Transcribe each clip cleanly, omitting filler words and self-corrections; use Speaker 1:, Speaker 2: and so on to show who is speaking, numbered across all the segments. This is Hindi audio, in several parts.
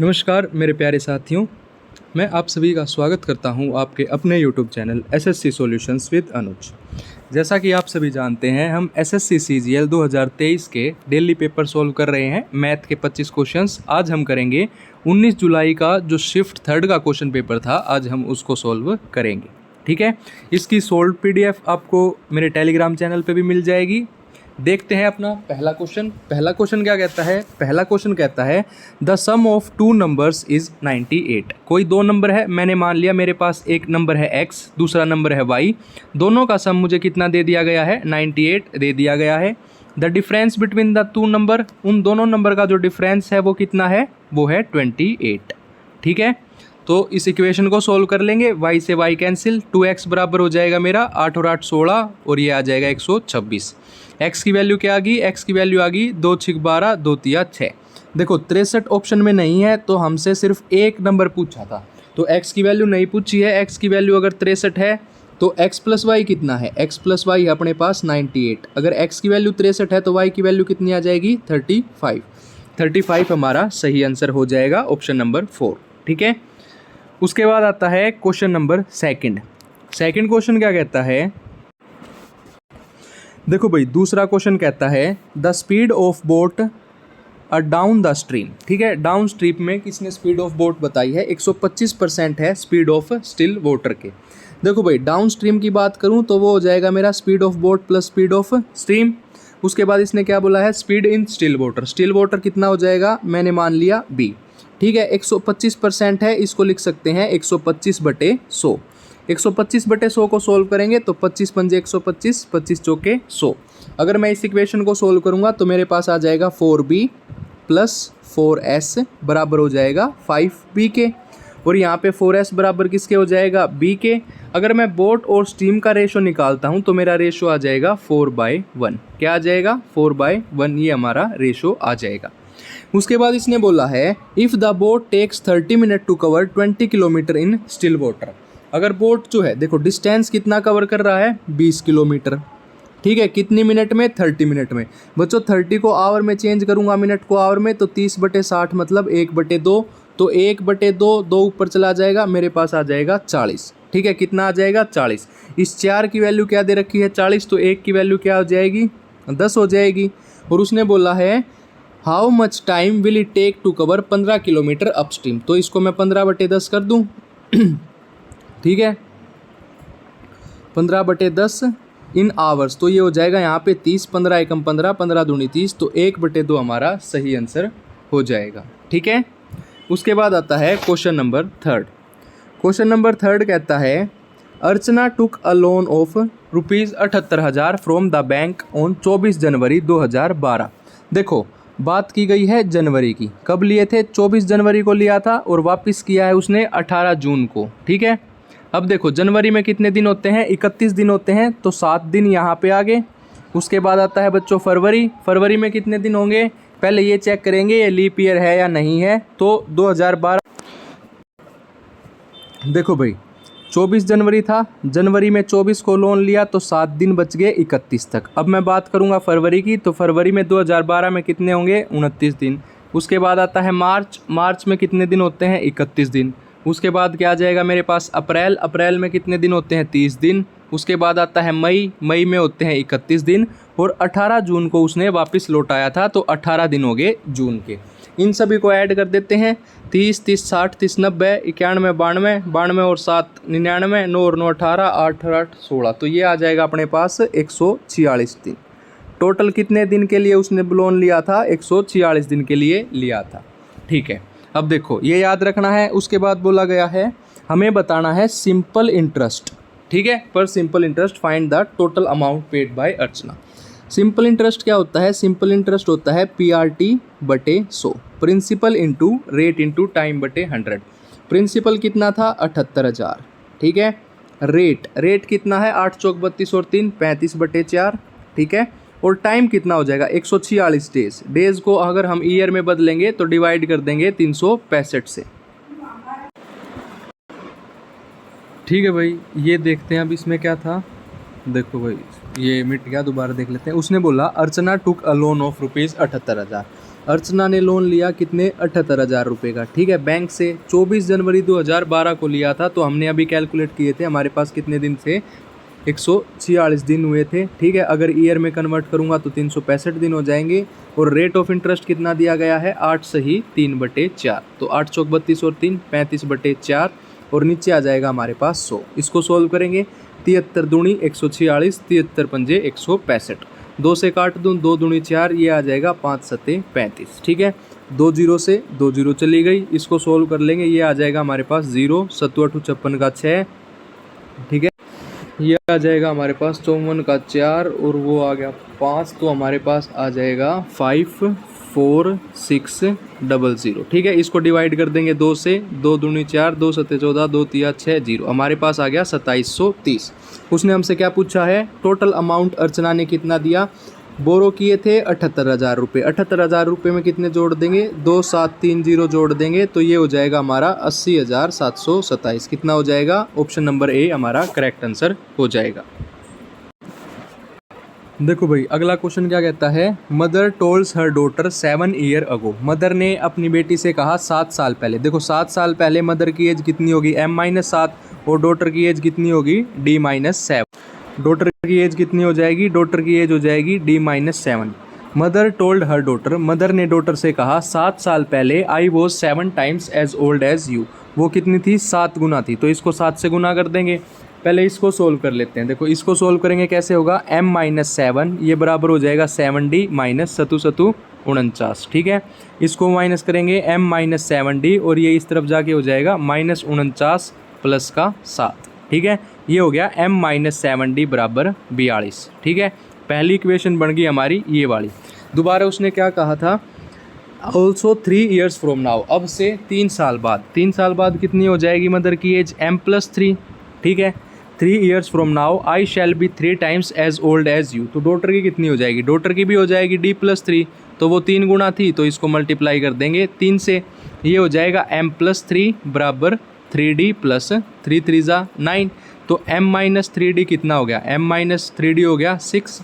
Speaker 1: नमस्कार मेरे प्यारे साथियों, मैं आप सभी का स्वागत करता हूं आपके अपने YouTube channel SSC solutions with Anuj. जैसा कि आप सभी जानते हैं, हम एसएससी सीजीएल 2023 के डेली पेपर सॉल्व कर रहे हैं। मैथ के 25 क्वेश्चंस आज हम करेंगे। 19 जुलाई का जो शिफ्ट थर्ड का क्वेश्चन पेपर था, आज हम उसको सॉल्व करेंगे। ठीक है, इसकी सोल्व PDF आपको मेरे टेलीग्राम चैनल पे भी मिल जाएगी। देखते हैं अपना पहला क्वेश्चन। पहला क्वेश्चन क्या कहता है? पहला क्वेश्चन कहता है the sum of two numbers is 98। कोई दो नंबर है, मैंने मान लिया मेरे पास एक नंबर है x, दूसरा नंबर है y। दोनों का सम मुझे कितना दे दिया गया है? 98 दे दिया गया है। The difference between the two number, उन दोनों नंबर का जो डिफरेंस है वो कितना है? वो है 28। ठीक है, तो इस इक्वेशन को सोल्व कर लेंगे। y से y कैंसिल, 2x बराबर हो जाएगा मेरा 8 और 8 16 और ये आ जाएगा 126। x की वैल्यू क्या आ गई? x की वैल्यू आ गई 2 6 12 2 3 6। देखो 63 ऑप्शन में नहीं है, तो हमसे सिर्फ एक नंबर पूछा था, तो x की वैल्यू नहीं पूछी है। x की वैल्यू अगर 63 है तो x प्लस वाई कितना है? x प्लस वाई है अपने पास 98। अगर x की वैल्यू 63 है तो y की वैल्यू कितनी आ जाएगी? 35। 35 हमारा सही आंसर हो जाएगा, ऑप्शन नंबर 4। ठीक है, उसके बाद आता है question number second. Second question क्या कहता है? देखो भाई, दूसरा क्वेश्चन कहता है the speed of boat down the stream. ठीक है, डाउन स्ट्रीम में किसने स्पीड ऑफ बोट बताई है? 125% है स्पीड ऑफ स्टिल वाटर के। देखो भाई, डाउन स्ट्रीम की बात करूं तो वो हो जाएगा मेरा speed of boat plus speed of stream. उसके बाद इसने क्या बोला है? Speed in still water. Still water कितना हो जाएगा? मैंने मान लिया B। ठीक है, 125% है, इसको लिख सकते हैं 125/100। 125/100 को सोल्व करेंगे तो 25 पंजे 125, 25 चौके 100। अगर मैं इस इक्वेशन को सोल्व करूंगा तो मेरे पास आ जाएगा 4B प्लस 4S बराबर हो जाएगा 5B के। और यहाँ पे 4S बराबर किसके हो जाएगा? B के। अगर मैं बोट और स्टीम का रेशो निकालता हूँ तो मेरा रेशो आ जाएगा 4/1। क्या आ जाएगा? 4/1, ये हमारा रेशो आ जाएगा। उसके बाद इसने बोला है if the boat takes 30 minute to cover 20 kilometre in still water. अगर बोट जो है, देखो डिस्टेंस कितना कवर कर रहा है? 20 किलोमीटर। ठीक है, कितनी मिनट में? 30 मिनट में। बच्चों 30 को आवर में चेंज करूंगा मिनट को आवर में, तो 30/60 मतलब 1/2। तो 1/2, 2 ऊपर चला जाएगा, मेरे पास आ जाएगा 40। ठीक है, कितना आ जाएगा? 40। इस 4 की वैल्यू क्या दे रखी है? 40। तो 1 की वैल्यू क्या हो जाएगी? 10 हो जाएगी। और उसने बोला है how much time will it take to cover 15 kilometre upstream. तो इसको मैं 15/10 कर दूँ। ठीक है, 15/10 इन आवर्स, तो ये हो जाएगा यहाँ पे 30, 15 एकम 15, 15 दूनी 30, तो 1/2 हमारा सही आंसर हो जाएगा। ठीक है, उसके बाद आता है question number third. Question number third कहता है Archana took a loan of ₹78,000 from the bank on 24 January 2012। देखो बात की गई है जनवरी की। कब लिए थे? 24 जनवरी को लिया था और वापस किया है उसने 18 जून को। ठीक है, अब देखो जनवरी में कितने दिन होते हैं? 31 दिन होते हैं, तो 7 दिन यहाँ पे आ गए। उसके बाद आता है बच्चों फरवरी। फरवरी में कितने दिन होंगे? पहले ये चेक करेंगे ये लीप ईयर है या नहीं है। तो 2012, देखो भाई 24 जनवरी था, जनवरी में 24 को लोन लिया तो 7 दिन बच गए 31 तक। अब मैं बात करूंगा फरवरी की, तो फरवरी में 2012 में कितने होंगे? 29 दिन। उसके बाद आता है मार्च। मार्च में कितने दिन होते हैं? 31 दिन। उसके बाद क्या आ जाएगा मेरे पास? अप्रैल। अप्रैल में कितने दिन होते हैं? 30 दिन। उसके बाद आता है मई। मई में होते हैं 31 दिन। और 18 जून को उसने वापस लौटाया था, तो 18 दिन हो गए जून के। इन सभी को ऐड कर देते हैं। 30 30 60 30 90 91 92 92 और 7 99 9 और 9 18 8 और 8 16। तो ये आ जाएगा अपने पास 146 दिन। टोटल कितने दिन के लिए उसने लोन लिया था? 146 दिन के लिए लिया था। ठीक है, अब देखो ये याद रखना है। उसके बाद बोला गया है हमें बताना है सिंपल इंटरेस्ट। ठीक है, पर simple interest find the total amount paid by Archana. Simple interest क्या होता है? सिंपल इंटरेस्ट होता है PRT/100, principal into rate into time बटे 100। प्रिंसिपल कितना था? 78,000। ठीक है, रेट कितना है? 8 चौक 32 और 3 35/4। ठीक है, और टाइम कितना हो जाएगा? 146 डेज। डेज को अगर हम ईयर में बदलेंगे तो डिवाइड कर देंगे 365 से। ठीक है भाई, ये देखते हैं अब इसमें क्या था। देखो भाई ये मिट गया, दोबारा देख लेते हैं। उसने बोला अर्चना टुक अ लोन ऑफ ₹78,000। अर्चना ने लोन लिया कितने 78,000 रुपये का, ठीक है, बैंक से 24 जनवरी 2012 को लिया था। तो हमने अभी कैलकुलेट किए थे, हमारे पास कितने दिन थे, 146 दिन हुए थे, ठीक है। अगर ईयर में कन्वर्ट करूँगा तो 365 दिन हो जाएंगे। और रेट ऑफ इंटरेस्ट कितना दिया गया है, 8 सही 3/4, तो 8 चौक 32 और 3 35/4, और नीचे आ जाएगा हमारे पास 100। इसको सोल्व करेंगे, 73 दूनी 146, 73 पंजे 165, 2 से काट दूँ, 2 दूनी 4, ये आ जाएगा 5 सत्ते 35, ठीक है। 2 जीरो से 2 जीरो चली गई, इसको सोल्व कर लेंगे, ये आ जाएगा हमारे पास 0, 7 8 56 का 6, ठीक है। ये आ जाएगा हमारे पास 54 का 4, और वो आ गया 5, तो हमारे पास आ जाएगा 54600, ठीक है। इसको डिवाइड कर देंगे 2 से, 2 दूनी 4, 2 सत्ते 14, 2 तिया 6, 0, हमारे पास आ गया 2730। उसने हमसे क्या पूछा है, टोटल अमाउंट अर्चना ने कितना दिया, बोरो किए थे 78,000 रुपये, 78,000 रुपये में कितने जोड़ देंगे, 2730 जोड़ देंगे, तो ये हो जाएगा हमारा 80,727, कितना हो जाएगा, ऑप्शन नंबर ए हमारा करेक्ट आंसर हो जाएगा। देखो भाई अगला क्वेश्चन क्या कहता है, मदर टोल्स हर डॉटर 7 ईयर अगो, मदर ने अपनी बेटी से कहा 7 साल पहले। देखो 7 साल पहले मदर की एज कितनी होगी, m-7, और डॉटर की एज कितनी होगी, d-7। डॉटर की एज कितनी हो जाएगी, डॉटर की एज हो जाएगी d-7। Mother told her daughter, mother ने डॉटर से कहा 7 साल पहले I was 7 times age old age you, वो कितनी थी, 7 गुना थी। तो इसको 7 से गुना कर देंगे, पहले इसको सोल्व कर लेते हैं। देखो इसको सोल्व करेंगे कैसे होगा, m-7, ये बराबर हो जाएगा 7d माइनस 7 49, ठीक है। इसको माइनस करेंगे m-7d, और ये इस तरफ जाके हो जाएगा -49 प्लस का 7, ठीक है। ये हो गया m-7d बराबर 42, ठीक है। पहली इक्वेशन बन गई हमारी ये वाली। दोबारा उसने क्या कहा था, ऑल्सो 3 ईयर्स फ्रॉम नाउ, अब से 3 साल बाद, 3 साल बाद कितनी हो जाएगी मदर की एज, m+3, ठीक है। 3 years from now I shall be 3 times age old age you, तो डॉटर की कितनी हो जाएगी, डॉटर की भी हो जाएगी d+3, तो वो 3 गुना थी, तो इसको मल्टीप्लाई कर देंगे 3 से, ये हो जाएगा m+3 बराबर 3d प्लस 3 3 9, तो m-3d कितना हो गया, m-3d हो गया 6,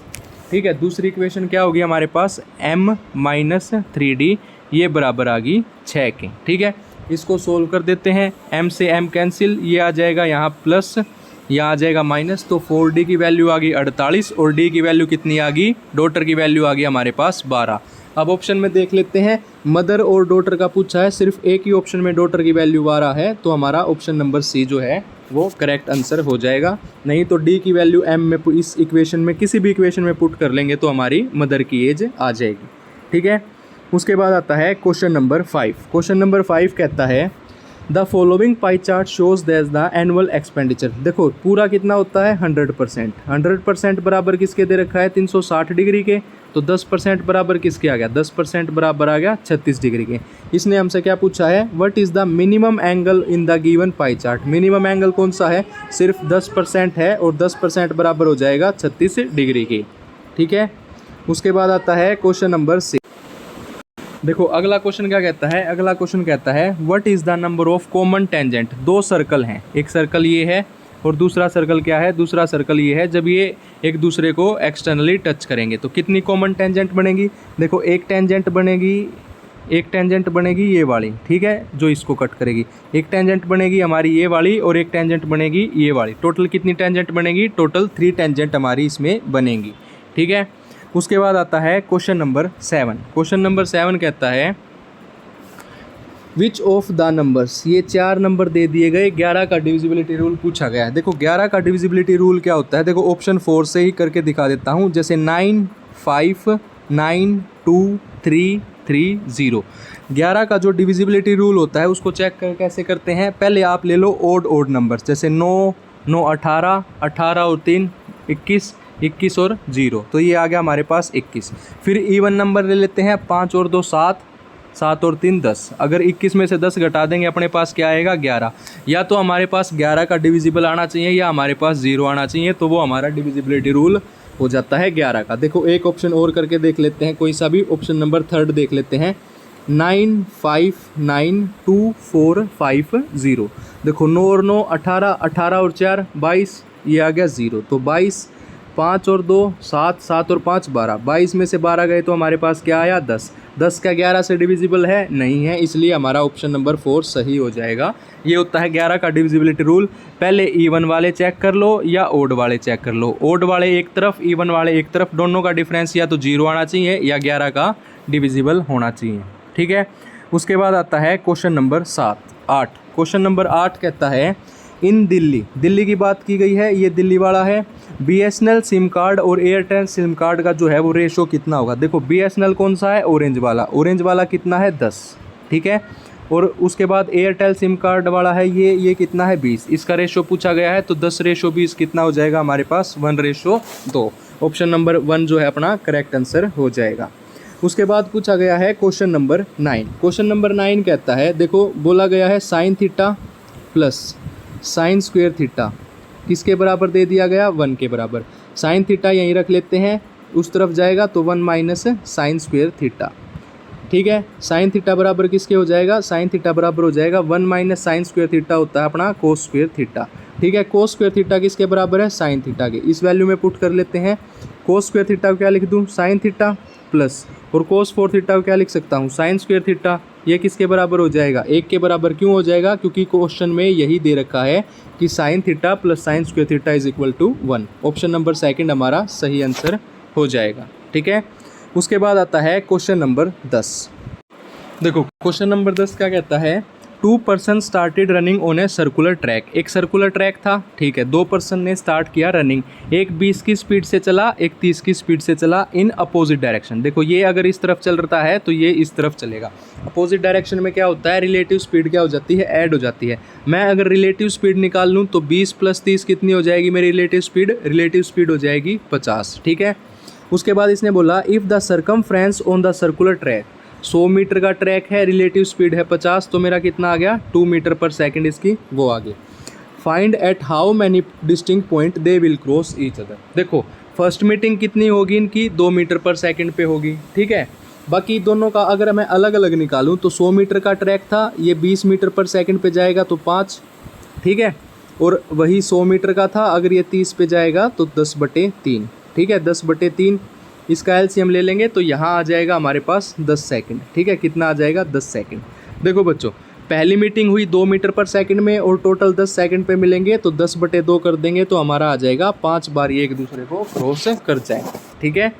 Speaker 1: ठीक है। दूसरी इक्वेशन क्या होगी हमारे पास, m-3d, ये बराबर आ गई 6 के, ठीक है। इसको सोल्व कर देते हैं, m से m कैंसिल, ये आ जाएगा यहाँ प्लस, यहाँ आ जाएगा माइनस, तो 4d की वैल्यू आ गई 48, और d की वैल्यू कितनी आ गई, डॉटर की वैल्यू आ गई हमारे पास 12। अब ऑप्शन में देख लेते हैं, मदर और डॉटर का पूछा है, सिर्फ एक ही ऑप्शन में डॉटर की वैल्यू 12 है, तो हमारा ऑप्शन नंबर सी जो है वो करेक्ट आंसर हो जाएगा। नहीं तो डी की वैल्यू m में, इस इक्वेशन में किसी भी इक्वेशन में पुट कर लेंगे तो हमारी मदर की एज आ जाएगी, ठीक है। उसके बाद आता है क्वेश्चन नंबर 5। क्वेश्चन नंबर 5 कहता है, the following pie chart shows that the annual expenditure. देखो पूरा कितना होता है 100%, 100% बराबर किसके दे रखा है 360 डिग्री के, तो 10% बराबर किसके आ गया, 10% बराबर आ गया 36 डिग्री के। इसने हमसे क्या पूछा है, what is the minimum angle in the given pie chart. Minimum angle कौन सा है, सिर्फ 10% है, और 10% बराबर हो जाएगा 36 डिग्री के, ठीक है। उसके बाद आता है क्वेश्चन नंबर 6। देखो अगला क्वेश्चन क्या कहता है, अगला क्वेश्चन कहता है what is the number of common tangent. 2 circle हैं, एक सर्कल ये है और दूसरा सर्कल क्या है, दूसरा सर्कल ये है। जब ये एक दूसरे को एक्सटर्नली टच करेंगे तो कितनी कॉमन टेंजेंट बनेगी। देखो एक टेंजेंट बनेगी ये वाली, ठीक है, जो इसको कट करेगी। एक टेंजेंट बनेगी हमारी ये वाली, और एक टेंजेंट बनेगी ये वाली। टोटल कितनी टेंजेंट बनेगी, टोटल 3 टेंजेंट हमारी इसमें बनेंगी, ठीक है। उसके बाद आता है क्वेश्चन नंबर 7। क्वेश्चन नंबर 7 कहता है विच ऑफ द नंबर्स, ये 4 नंबर दे दिए गए, 11 का डिविजिबिलिटी रूल पूछा गया है। देखो 11 का डिविजिबिलिटी रूल क्या होता है, देखो ऑप्शन 4 से ही करके दिखा देता हूँ। जैसे 9 5 9 2 3 3 0, 11 का जो डिविजिबिलिटी रूल होता है उसको चेक कर कैसे करते हैं। पहले आप ले लो ओड नंबर्स, जैसे 9 9 18 18 और 3 21 21 और 0, तो ये आ गया हमारे पास 21। फिर इवन नंबर ले लेते हैं, 5 और 2 7 7 और 3 10। अगर 21 में से 10 घटा देंगे अपने पास क्या आएगा 11। या तो हमारे पास 11 का डिविजिबल आना चाहिए या हमारे पास 0 आना चाहिए, तो वो हमारा डिविजिबिलिटी रूल हो जाता है 11 का। देखो एक ऑप्शन और करके देख लेते हैं, कोई सा भी। ऑप्शन नंबर 3 देख लेते हैं, 9 5 9 2 4 5 0। देखो 9 और 9 18 18 और 4 22, ये आ गया 0। तो 22 5 और 2 7, 7 और 5 12, 22 में से 12 गए तो हमारे पास क्या आया 10। 10 का 11 से डिविजिबल है नहीं है, इसलिए हमारा ऑप्शन नंबर 4 सही हो जाएगा। ये होता है 11 का डिविजिबिलिटी रूल। पहले इवन वाले चेक कर लो या ओड वाले चेक कर लो। ओड वाले एक तरफ, इवन वाले एक तरफ, दोनों का डिफरेंस या तो 0 आना चाहिए या 11 का डिविजिबल होना चाहिए। ठीक है, उसके बाद आता है क्वेश्चन नंबर 8। क्वेश्चन नंबर 8 कहता है इन दिल्ली की बात की गई है, ये दिल्ली वाला है। BSNL सिम कार्ड और एयरटेल सिम कार्ड का जो है वो रेशो कितना होगा। देखो BSNL कौन सा है, ऑरेंज वाला कितना है 10, ठीक है। और उसके बाद एयरटेल सिम कार्ड वाला है ये कितना है 20। इसका रेशो पूछा गया है तो 10:20 कितना हो जाएगा हमारे पास 1:2। ऑप्शन नंबर 1 जो है अपना करेक्ट आंसर हो जाएगा। उसके बाद पूछा गया है क्वेश्चन नंबर 9। क्वेश्चन नंबर 9 कहता है, देखो बोला गया है sign theta plus sine square theta किसके बराबर दे दिया गया 1 के बराबर। साइन थीटा यहीं रख लेते हैं, उस तरफ जाएगा तो 1 माइनस साइन स्क्वायर थीटा। ठीक है, साइन थीटा बराबर किसके हो जाएगा, साइन थीटा बराबर हो जाएगा 1 माइनस साइन स्क्वायर थीटा होता है अपना कोस स्क्वायर थीटा। ठीक है, कोस स्क्वायर थीटा किसके बराबर है, साइन थीटा के। इस वैल्यू में पुट कर लेते हैं। कोस स्क्वायर थीटा को क्या लिख दूँ, साइन थीटा प्लस, और कोस 4 थीटा को क्या लिख सकता हूँ, साइन स्क्वायर थीटा। ये किसके बराबर हो जाएगा, 1 के बराबर। क्यों हो जाएगा, क्योंकि क्वेश्चन में यही दे रखा है कि sine theta plus sine square theta is equal to 1। Option number 2 हमारा सही आंसर हो जाएगा। ठीक है, उसके बाद आता है क्वेश्चन नंबर 10। देखो क्वेश्चन नंबर 10 क्या कहता है, 2 person started running on a circular track. एक सर्कुलर ट्रैक था, ठीक है, 2 पर्सन ने स्टार्ट किया रनिंग। एक 20 की स्पीड से चला, एक 30 की स्पीड से चला इन अपोजिट डायरेक्शन। देखो ये अगर इस तरफ चल रहा है तो ये इस तरफ चलेगा। अपोजिट डायरेक्शन में क्या होता है, रिलेटिव स्पीड क्या हो जाती है, ऐड हो जाती है। मैं अगर रिलेटिव स्पीड निकाल लूँ तो 20 + 30 कितनी हो जाएगी मेरी रिलेटिव स्पीड हो जाएगी 50। ठीक है, उसके बाद इसने बोला if the circumference on the circular track, 100 metre का ट्रैक है, रिलेटिव स्पीड है 50, तो मेरा कितना आ गया 2 मीटर पर सेकंड इसकी वो आ गई। Find at how many distinct point they will cross each other. देखो फर्स्ट मीटिंग कितनी होगी इनकी, 2 मीटर पर सेकंड पे होगी। ठीक है, बाकी दोनों का अगर मैं अलग अलग निकालूं तो 100 मीटर का ट्रैक था, ये 20 मीटर पर सेकंड पे जाएगा तो 5। ठीक है, और वही 100 मीटर का था, अगर ये 30 पे जाएगा तो 10/3। ठीक है, 10/3 इसका एलसीएम ले लेंगे तो यहाँ आ जाएगा हमारे पास 10 सेकंड। ठीक है, कितना आ जाएगा 10 सेकंड। देखो बच्चों, पहली मीटिंग हुई 2 मीटर पर सेकंड में और टोटल 10 सेकंड पे मिलेंगे, तो 10/2 कर देंगे तो हमारा आ जाएगा 5 बार ये एक दूसरे को क्रॉस कर जाएंगे। ठीक है,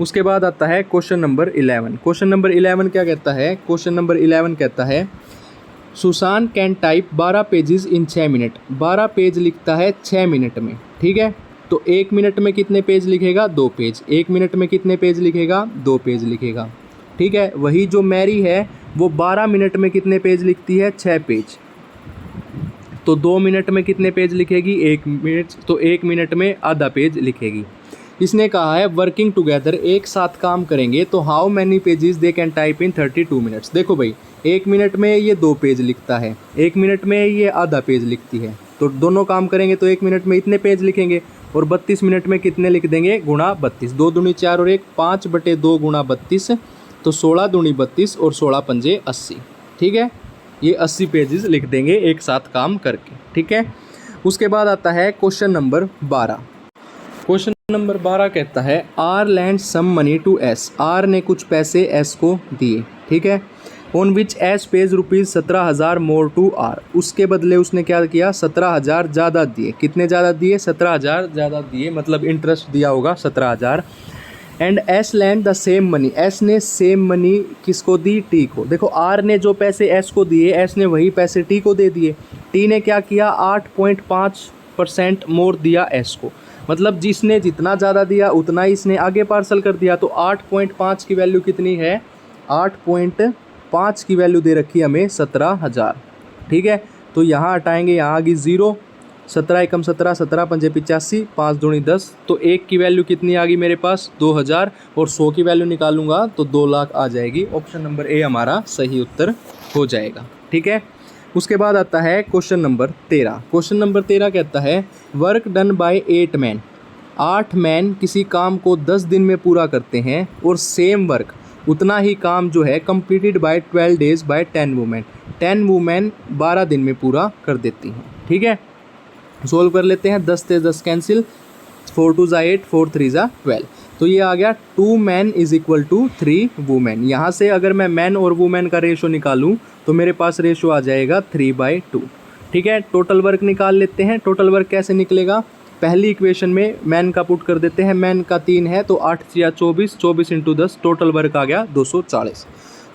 Speaker 1: उसके बाद आता है क्वेश्चन नंबर 11। क्वेश्चन नंबर 11 क्या कहता है, क्वेश्चन नंबर 11 कहता है Sushant can type 12 pages in 6 minute. 12 page लिखता है 6 मिनट में। ठीक है, तो 1 मिनट में कितने पेज लिखेगा, 2 पेज। 1 मिनट में कितने पेज लिखेगा, 2 पेज लिखेगा। ठीक है, वही जो मैरी है वो 12 मिनट में कितने पेज लिखती है, 6 पेज। तो 2 मिनट में कितने पेज लिखेगी, 1 मिनट, तो 1 मिनट में आधा पेज लिखेगी। इसने कहा है वर्किंग टुगेदर, एक साथ काम करेंगे तो how many pages they can type in 32 minutes. देखो भाई 1 मिनट में ये 2 पेज लिखता है, 1 मिनट में ये आधा पेज लिखती है, तो दोनों काम करेंगे तो 1 मिनट में इतने पेज लिखेंगे और 32 मिनट में कितने लिख देंगे, गुणा 32। 2 दूनी 4 और 1 5/2 गुणा 32, तो 16 दूनी 32 और 16 पंजे 80। ठीक है, ये 80 पेजेस लिख देंगे एक साथ काम करके। ठीक है, उसके बाद आता है क्वेश्चन नंबर 12। क्वेश्चन नंबर 12 कहता है R lend some money to S. R ने कुछ पैसे एस को दिए। ठीक है, on which S pays ₹17,000 more to R. उसके बदले उसने क्या किया, 17,000 ज़्यादा दिए। कितने ज़्यादा दिए, 17,000 ज़्यादा दिए, मतलब इंटरेस्ट दिया होगा 17,000। And S land the same money. S ने सेम मनी किसको दी, टी को। देखो आर ने जो पैसे एस को दिए, एस ने वही पैसे टी को दे दिए। टी ने क्या किया, 8.5% मोर दिया एस को, मतलब जिसने जितना ज़्यादा दिया उतना ही इसने आगे पार्सल कर दिया। तो 8.5 की वैल्यू कितनी है, 8.5 की वैल्यू दे रखी है हमें 17,000। ठीक है, तो यहाँ हटाएंगे, यहाँ आ गई 0, 17 एकम 17, 17 पंजे 85, 5 दूनी 10, तो 1 की वैल्यू कितनी आ गई मेरे पास 2000, और 100 की वैल्यू निकालूंगा तो 2 लाख आ जाएगी। ऑप्शन नंबर ए हमारा सही उत्तर हो जाएगा। ठीक है, उसके बाद आता है क्वेश्चन नंबर 13। क्वेश्चन नंबर 13 कहता है work done by 8 man. 8 man किसी काम को 10 दिन में पूरा करते हैं और सेम वर्क, उतना ही काम जो है completed by 12 days by 10 women. 10 women 12 दिन में पूरा कर देती हैं। ठीक है, सोल्व कर लेते हैं। 10 से 10 कैंसिल, 4 2 ज़ा 8, 4 3 ज़ा 12, तो ये आ गया 2 man is equal to 3 women. यहाँ से अगर मैं मैन और वुमेन का रेशो निकालूँ तो मेरे पास रेशो आ जाएगा 3/2। ठीक है, टोटल वर्क निकाल लेते हैं। टोटल वर्क कैसे निकलेगा, पहली इक्वेशन में मैन का पुट कर देते हैं, मैन का 3 है तो 8 या 24, 24 इंटू 10, टोटल वर्क आ गया 240।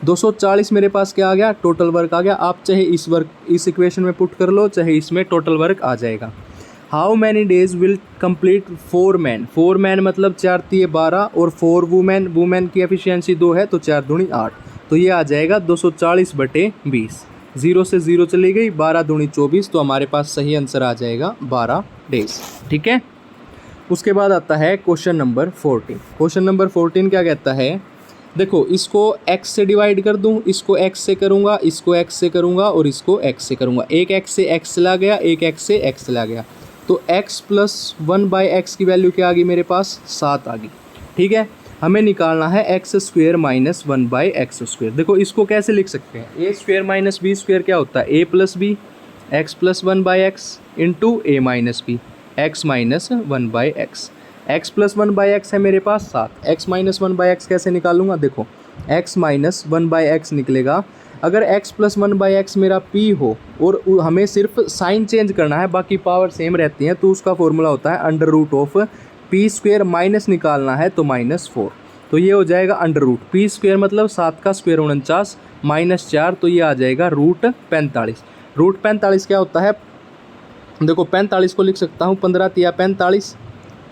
Speaker 1: 240 मेरे पास क्या आ गया, टोटल वर्क आ गया। आप चाहे इस इक्वेशन में पुट कर लो, चाहे इसमें, टोटल वर्क आ जाएगा। How many days will complete 4 man, 4 man मतलब 4 3 12 और 4 वुमेन, वुमेन की एफिशिएंसी 2 है तो 4 दूनी 8, तो ये आ जाएगा 240/20। 0 से 0 चली गई, 12 दूनी 24, तो हमारे पास सही आंसर आ जाएगा 12 डेज। ठीक है, उसके बाद आता है क्वेश्चन नंबर 14। क्वेश्चन नंबर 14 क्या कहता है, देखो इसको x से डिवाइड कर दूं, इसको x से करूंगा, इसको x से करूंगा और इसको x से करूंगा। एक x से x चला गया, एक x से x चला गया, तो x + 1/x की वैल्यू क्या आ गई मेरे पास, 7 आ गई। ठीक है, हमें निकालना है x² - 1/x²। देखो इसको कैसे लिख सकते हैं, a² - b² क्या होता है, a + b, x + 1/x into a - b, x - 1/x। x + 1/x है मेरे पास 7, x - 1/x कैसे निकालूंगा, देखो x - 1/x निकलेगा। अगर x + 1/x मेरा p हो और हमें सिर्फ साइन चेंज करना है, बाकी पावर सेम रहती है, तो उसका फॉर्मूला होता है √p², माइनस निकालना है तो -4, तो ये हो जाएगा √p² मतलब 7 का स्क्वायर 49 -4, तो ये आ जाएगा √45। √45 क्या होता है, देखो 45 को लिख सकता हूँ 15 × 45,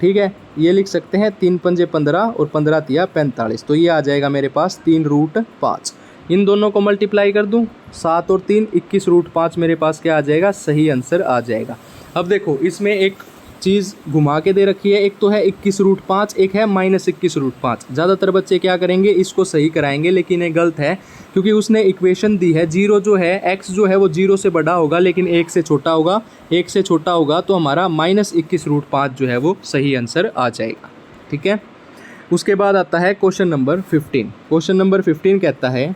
Speaker 1: ठीक है, ये लिख सकते हैं 3 × 5 = 15 और 15 × 45, तो ये आ जाएगा मेरे पास 3√5। इन दोनों को मल्टीप्लाई कर दूं, 7 और 3 21 √5 मेरे पास क्या आ जाएगा, सही आंसर आ जाएगा। अब देखो इसमें एक चीज़ घुमा के दे रखी है, एक तो है 21 √5, एक है -21 √5। ज़्यादातर बच्चे क्या करेंगे, इसको सही कराएंगे, लेकिन ये गलत है, क्योंकि उसने इक्वेशन दी है 0 जो है, x जो है वो 0 से बड़ा होगा लेकिन 1 से छोटा होगा, 1 से छोटा होगा तो हमारा -21 √5 जो है वो सही आंसर आ जाएगा। ठीक है, उसके बाद आता है क्वेश्चन नंबर 15। क्वेश्चन नंबर 15 कहता है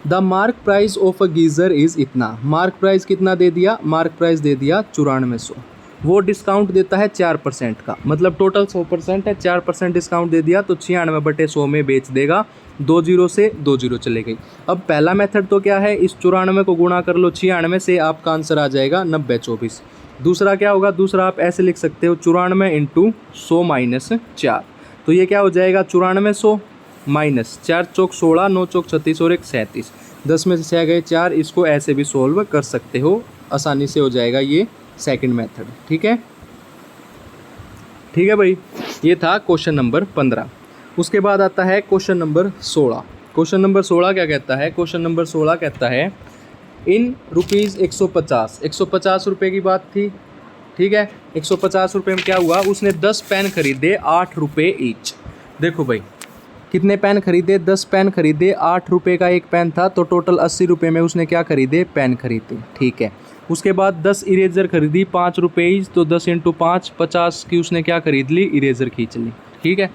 Speaker 1: the mark price of a geyser is इतना। मार्क प्राइस कितना दे दिया, मार्क प्राइस दे दिया 9400। वो डिस्काउंट देता है 4% का, मतलब टोटल 100% है, 4% डिस्काउंट दे दिया तो 96/100 में बेच देगा। 2 0 से 2 0 चले गई। अब पहला मेथड तो क्या है, इस 94 को गुणा कर लो 96 से, आपका आंसर आ जाएगा 90/24। दूसरा क्या होगा, दूसरा आप ऐसे लिख सकते हो 94 × 100 - 4, तो ये क्या हो जाएगा 9400 - 4 चौक 16, 9 चौक 36 और 1 37, 10 में से 6 गए 4। इसको ऐसे भी सोल्व कर सकते हो, आसानी से हो जाएगा ये सेकंड मेथड। ठीक है, ठीक है भाई, ये था क्वेश्चन नंबर 15। उसके बाद आता है क्वेश्चन नंबर 16। क्वेश्चन नंबर 16 क्या कहता है, क्वेश्चन नंबर 16 कहता है इन ₹150, 150 रुपये की बात थी। ठीक है, 150 रुपये में क्या हुआ, उसने 10 पेन खरीदे 8 रुपये ईच। देखो भाई कितने पेन खरीदे, 10 पेन खरीदे, 8 रुपये का एक पेन था, तो टोटल 80 रुपये में उसने क्या खरीदे, पेन खरीदे। ठीक है, उसके बाद 10 इरेजर खरीदी 5 रुपये ईच, तो 10 × 5 50 की उसने क्या खरीद ली, इरेजर खींच ली। ठीक है,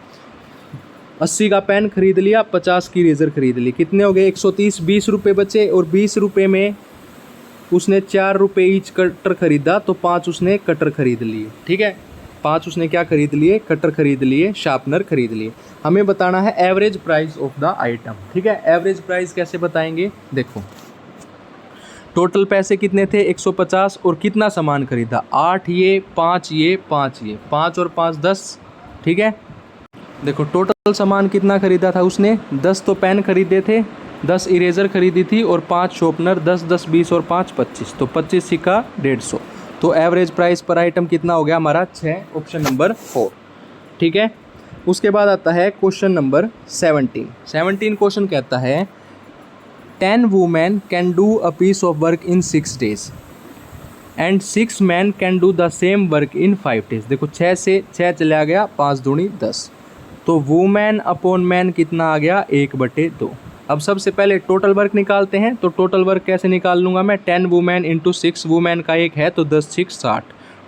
Speaker 1: 80 का पेन खरीद लिया, 50 की इरेजर खरीद ली, कितने हो गए 130, 20 रुपये बचे, और 20 रुपये में उसने 4 रुपये ईच कटर खरीदा, तो 5 उसने कटर खरीद लिए। ठीक है, 5 उसने क्या खरीद लिए, कटर खरीद लिए, शार्पनर खरीद लिए। हमें बताना है average price of the item. ठीक है, एवरेज प्राइस कैसे बताएंगे, देखो टोटल पैसे कितने थे 150, और कितना सामान खरीदा, 8 ये 5 ये 5 ये, 5 और 5 10। ठीक है, देखो टोटल सामान कितना खरीदा था उसने, 10 तो पेन खरीदे थे, 10 इरेजर खरीदी थी और 5 शॉर्पनर, 10 10 20 और 5 25, तो 25 सिक्का 150, तो एवरेज प्राइस पर आइटम कितना हो गया हमारा 6, ऑप्शन नंबर 4। ठीक है, उसके बाद आता है क्वेश्चन नंबर 17। 17 क्वेश्चन कहता है 10 women can do a piece of work in 6 days and 6 man can do the same work in 5 days। देखो 6 से 6 चला गया, 5 दूनी 10, तो वुमेन अपॉन मैन कितना आ गया 1/2। अब सबसे पहले टोटल वर्क निकालते हैं, तो टोटल वर्क कैसे निकाल लूँगा मैं, 10 वुमेन × 6, वुमेन का एक है तो 10 6 60,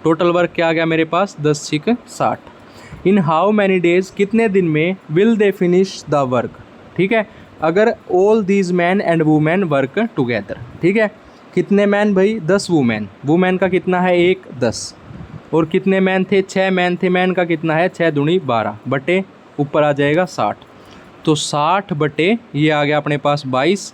Speaker 1: टोटल वर्क क्या आ गया मेरे पास 10 6 60। इन हाउ मैनी डेज, कितने दिन में, will they finish the work. ठीक है, अगर all these man and women work together. ठीक है, कितने मैन भाई 10 वुमेन, वुमेन का कितना है 1 10, और कितने मैन थे, 6 मैन थे। मैन का कितना है, 6 दूनी 12 बटे ऊपर आ जाएगा 60, तो 60 बटे ये आ गया अपने पास 22,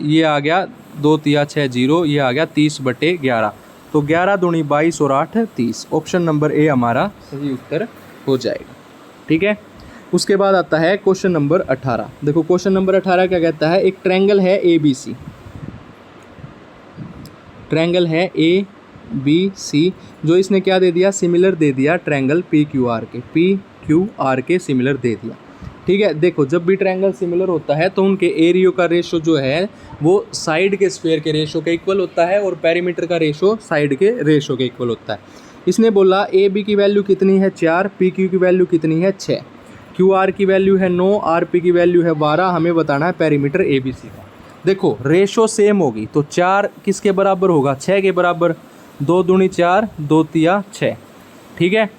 Speaker 1: ये आ गया 2 तिया 6 0, ये आ गया 30 बटे 11, तो 11 दूनी 22 और 8 30। ऑप्शन नंबर ए हमारा सही उत्तर हो जाएगा। ठीक है, उसके बाद आता है क्वेश्चन नंबर 18। देखो क्वेश्चन नंबर 18 क्या कहता है, एक ट्रायंगल है ए बी सी, ट्रायंगल है ए बी सी, जो इसने क्या दे दिया, सिमिलर दे दिया ट्रायंगल पी क्यू आर के सिमिलर दे दिया। ठीक है, देखो जब भी ट्रायंगल सिमिलर होता है तो उनके एरियो का रेशो जो है वो साइड के स्क्वायर के रेशो के इक्वल होता है और पेरीमीटर का रेशो साइड के रेशो के इक्वल होता है। इसने बोला ए बी की वैल्यू कितनी है 4, पी क्यू की वैल्यू कितनी है 6, क्यू आर की वैल्यू है 9, आर पी की वैल्यू है 12, हमें बताना है पेरीमीटर ए बी सी का। देखो रेशो सेम होगी तो 4 किसके बराबर होगा, 6 के बराबर, 2 दूनी 4, 2 तिया 6। ठीक है,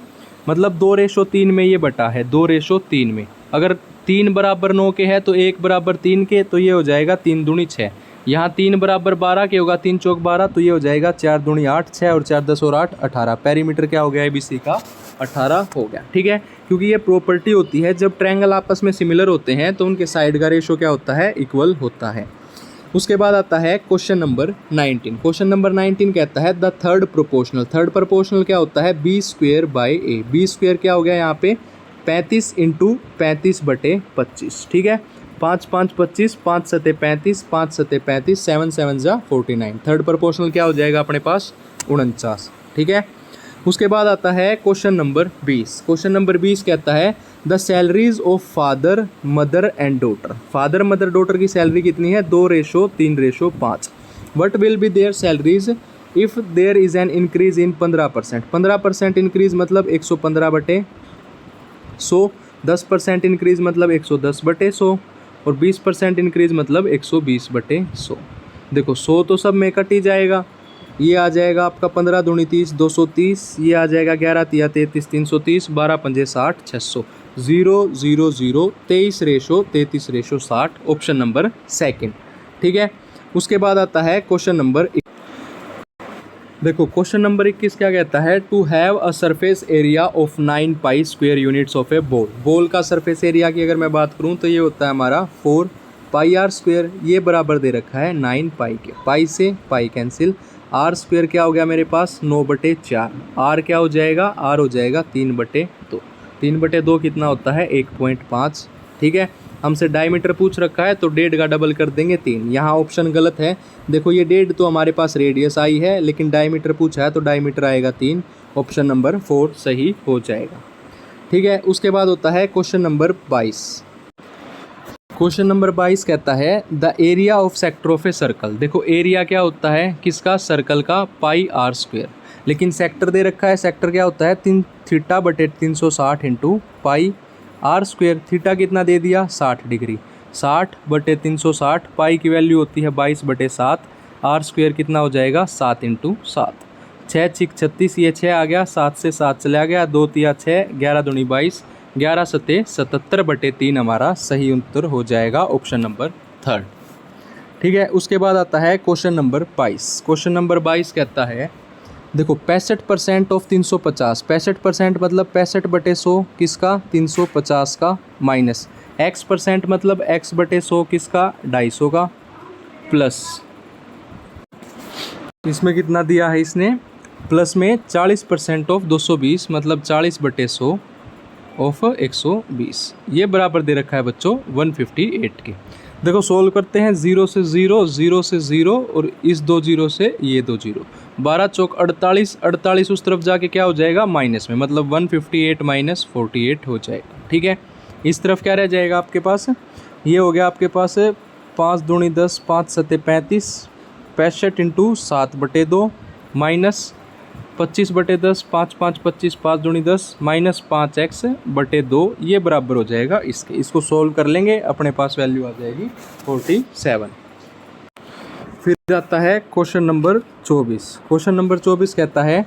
Speaker 1: मतलब 2:3 में ये बटा है, 2:3 में। अगर 3 बराबर 9 के है तो 1 बराबर 3 के, तो ये हो जाएगा 3 दूनी 6। यहाँ 3 बराबर 12 के होगा, 3 चौक 12, तो ये हो जाएगा 4 दूनी 8, 6 और 4 10 और 8 18। पेरीमीटर क्या हो गया एबीसी का, 18 हो गया। ठीक है, क्योंकि ये प्रॉपर्टी होती है जब ट्रायंगल आपस में सिमिलर होते हैं तो उनके साइड का रेशो क्या होता है, इक्वल होता है। उसके बाद आता है क्वेश्चन नंबर 19। क्वेश्चन नंबर 19 कहता है the third proportional. Third proportional क्या होता है, B square by A. B square क्या हो गया यहाँ पे, 35 × 35 बटे 25। ठीक है, 5 5 25, 5 सते 35, 5 सते 35, 7 7 जा 49। थर्ड प्रोपोर्शनल क्या हो जाएगा अपने पास, 49। ठीक है, उसके बाद आता है क्वेश्चन नंबर 20। क्वेश्चन नंबर 20 कहता है the salaries of father mother and daughter. Father mother daughter की सैलरी कितनी है, 2:3:5। What will be their salaries if there is an increase in 15%। 15% increase मतलब 115 बटे 100, 10% इंक्रीज मतलब 110 बटे 100 और 20% इंक्रीज मतलब 120 बटे 100। देखो 100 तो सब में कट ही जाएगा, ये आ जाएगा आपका 15 दूनी 30, 230, ये आ जाएगा 11 तिया 33, 330, 12 पंजे 60, 600, 0 0 0, 23:33:60। Option number second. ठीक है, उसके बाद आता है क्वेश्चन नंबर, देखो क्वेश्चन नंबर 21 क्या कहता है, to have a surface area of 9 pi square units of a ball. Ball का सरफेस एरिया की अगर मैं बात करूं तो ये होता है हमारा 4 पाई आर स्क्वायर। ये बराबर दे रखा है 9 पाई के, पाई से पाई कैंसिल, आर स्क्वायर क्या हो गया मेरे पास 9/4, आर क्या हो जाएगा, आर हो जाएगा 3/2। 3/2 कितना होता है 1.5। ठीक है, हमसे डायमीटर पूछ रखा है तो 1.5 का डबल कर देंगे 3। यहाँ ऑप्शन गलत है, देखो ये 1.5 तो हमारे पास रेडियस आई है लेकिन डायमीटर पूछा है तो डायमीटर आएगा 3। ऑप्शन नंबर 4 सही हो जाएगा। ठीक है, उसके बाद होता है क्वेश्चन नंबर 22। क्वेश्चन नंबर 22 कहता है the area of sector of a circle. देखो एरिया क्या होता है किसका, सर्कल का, पाई आर स्क्वायर। लेकिन सेक्टर दे रखा है, सेक्टर क्या होता है θ/360 × पाई आर स्क्वायर। थीटा कितना दे दिया 60 डिग्री, 60/360, पाई की वैल्यू होती है 22/7, आर स्क्वायर कितना हो जाएगा 7 × 7, 6 6 36, ये 6 आ गया, 7 से 7 चला गया, 2 तिया 6, 11 दूनी 22, 11 सते 77/3 हमारा सही उत्तर हो जाएगा। Option number 3। ठीक है, उसके बाद आता है क्वेश्चन नंबर 22। क्वेश्चन नंबर 22 कहता है देखो 65% ऑफ 350, 65% मतलब 65/100 किसका, 350 का, माइनस x% मतलब x/100 किसका, 250 का, प्लस इसमें कितना दिया है इसने, प्लस में 40% ऑफ 220 मतलब 40/100 ऑफ 120। ये बराबर दे रखा है बच्चों 158 के। देखो सोल्व करते हैं, 0 से 0, 0 से 0 और इस 2 0 से ये 2 0, 12 चौक 48, 48 उस तरफ जाके क्या हो जाएगा माइनस में, मतलब 158 - 48 हो जाएगा। ठीक है, इस तरफ क्या रह जाएगा आपके पास, ये हो गया आपके पास 5 दूनी 10, 5 सते 35, 65 × 7/2 माइनस 25/10, 5 5 25, 5 दूनी 10 माइनस 5x/2, ये बराबर हो जाएगा इसके। इसको सोल्व कर लेंगे, अपने पास वैल्यू आ जाएगी 47। फिर आता है क्वेश्चन नंबर 24। क्वेश्चन नंबर 24 कहता है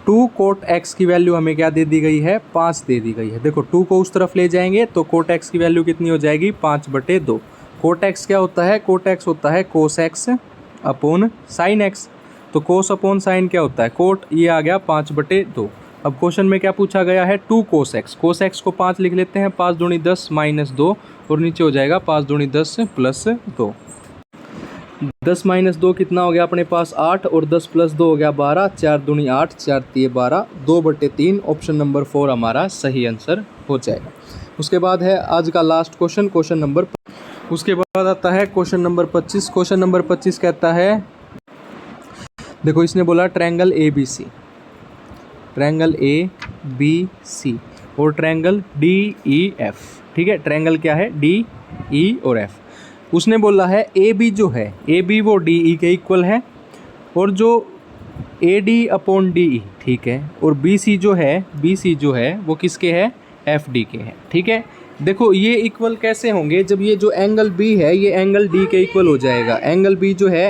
Speaker 1: 2 cot x की वैल्यू हमें क्या दे दी गई है, 5 दे दी गई है। देखो 2 को उस तरफ ले जाएंगे तो cot x की वैल्यू कितनी हो जाएगी 5/2। cot x क्या होता है, cot x होता है cos x / sin x। तो कोस अपॉन साइन क्या होता है, कोट, ये आ गया 5/2। अब क्वेश्चन में क्या पूछा गया है, 2 कोस एक्स, कोस एक्स को 5 लिख लेते हैं, 5 दूनी 10 माइनस 2 और नीचे हो जाएगा 5 दूनी 10 प्लस 2। 10 माइनस 2 कितना हो गया अपने पास 8 और 10 प्लस 2 हो गया 12, 4 दूनी 8, 4 तिये 12, 2/3 ऑप्शन नंबर 4 हमारा सही आंसर हो जाएगा। उसके बाद है आज का लास्ट क्वेश्चन, क्वेश्चन नंबर, उसके बाद आता है क्वेश्चन नंबर 25। क्वेश्चन नंबर 25 कहता है, देखो इसने बोला ट्रायंगल ABC, ट्रायंगल ABC और ट्रायंगल DEF, ठीक है, ट्रायंगल क्या है DE और F। उसने बोला है AB जो है, AB वो DE के इक्वल है और जो AD अपॉन DE, ठीक है, और BC जो है वो किसके है, FD के है, ठीक है। देखो ये इक्वल कैसे होंगे, जब ये जो एंगल B है ये एंगल D के इक्वल हो जाएगा, एंगल B जो है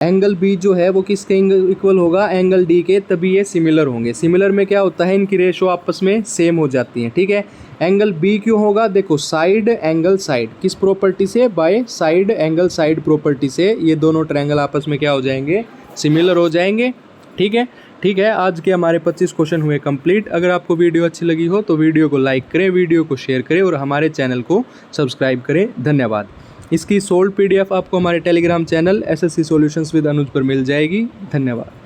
Speaker 1: एंगल B जो है वो किसके इक्वल होगा, एंगल D के, तभी ये सिमिलर होंगे। सिमिलर में क्या होता है, इनकी रेशो आपस में सेम हो जाती है, ठीक है। एंगल B क्यों होगा, देखो साइड एंगल साइड, किस प्रॉपर्टी से, by side angle side property से ये दोनों ट्रायंगल आपस में क्या हो जाएंगे, सिमिलर हो जाएंगे, ठीक है। ठीक है, आज के हमारे 25 क्वेश्चन हुए कंप्लीट। अगर आपको वीडियो अच्छी लगी हो तो वीडियो को लाइक करें, वीडियो को शेयर करें और हमारे चैनल को सब्सक्राइब करें। धन्यवाद। इसकी सोल्ड PDF आपको हमारे Telegram channel SSC solutions with Anuj पर मिल जाएगी। धन्यवाद।